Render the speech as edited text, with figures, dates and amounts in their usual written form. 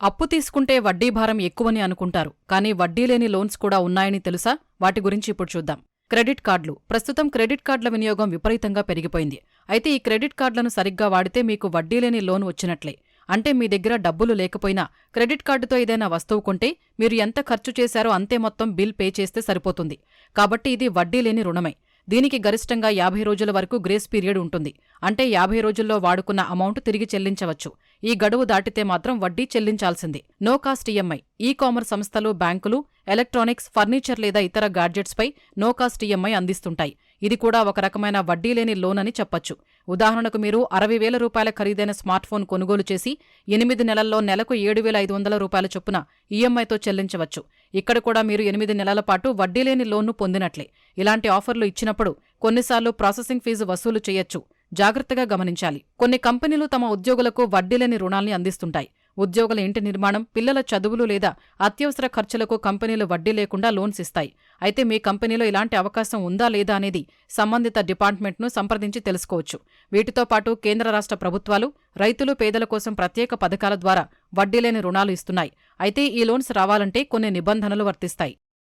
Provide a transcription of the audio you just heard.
అప్పు తీసుకుంటే వడ్డీ భారం ఎక్కువని అనుకుంటారు, కానీ వడ్డీ లేని లోన్స్ కూడా ఉన్నాయని తెలుసా? వాటి గురించి ఇప్పుడు చూద్దాం. క్రెడిట్ కార్డులు. ప్రస్తుతం క్రెడిట్ కార్డుల వినియోగం విపరీతంగా పెరిగిపోయింది. అయితే ఈ క్రెడిట్ కార్డులను సరిగ్గా వాడితే మీకు వడ్డీ లేని లోన్ వచ్చినట్లే. అంటే మీ దగ్గర డబ్బులు లేకపోయినా క్రెడిట్ కార్డుతో ఏదైనా వస్తువు కొంటే మీరు ఎంత ఖర్చు చేశారో అంతే మొత్తం బిల్ పే చేస్తే సరిపోతుంది. కాబట్టి ఇది వడ్డీ లేని రుణమే. దీనికి గరిష్టంగా 50 రోజుల వరకు గ్రేస్ పీరియడ్ ఉంటుంది. అంటే 50 రోజుల్లో వాడుకున్న అమౌంట్ తిరిగి చెల్లించవచ్చు. ఈ గడువు దాటితే మాత్రం వడ్డీ చెల్లించాల్సిందే. No cost EMI. E commerce సంస్థలు, బ్యాంకులు, ఎలక్ట్రానిక్స్, ఫర్నిచర్ లేదా ఇతర గాడ్జెట్స్పై నో కాస్ట్ ఈఎంఐ అందిస్తుంటాయి. ఇది కూడా ఒక రకమైన వడ్డీ లేని లోన్ అని చెప్పొచ్చు. ఉదాహరణకు మీరు 60,000 రూపాయల ఖరీదైన స్మార్ట్ ఫోన్ కొనుగోలు చేసి 8 నెలల్లో నెలకు 7,500 రూపాయల చొప్పున ఈఎంఐతో చెల్లించవచ్చు. ఇక్కడ కూడా మీరు 8 నెలల పాటు వడ్డీ లేని లోన్ను పొందినట్లే. ఇలాంటి ఆఫర్లు ఇచ్చినప్పుడు కొన్నిసార్లు ప్రాసెసింగ్ ఫీజు వసూలు చేయొచ్చు. జాగ్రత్తగా గమనించాలి. కొన్ని కంపెనీలు తమ ఉద్యోగులకు వడ్డీలేని రుణాల్ని అందిస్తుంటాయి. ఉద్యోగుల ఇంటి నిర్మాణం, పిల్లల చదువులు లేదా అత్యవసర ఖర్చులకు కంపెనీలు వడ్డీ లేకుండా లోన్స్ ఇస్తాయి. అయితే మీ కంపెనీలో ఇలాంటి అవకాశం ఉందా లేదా అనేది సంబంధిత డిపార్ట్మెంట్ను సంప్రదించి తెలుసుకోవచ్చు. వీటితో పాటు కేంద్ర రాష్ట్ర ప్రభుత్వాలు రైతులు, పేదల కోసం ప్రత్యేక పథకాల ద్వారా వడ్డీలేని రుణాలు ఇస్తున్నాయి. అయితే ఈ లోన్స్ రావాలంటే కొన్ని నిబంధనలు వర్తిస్తాయి.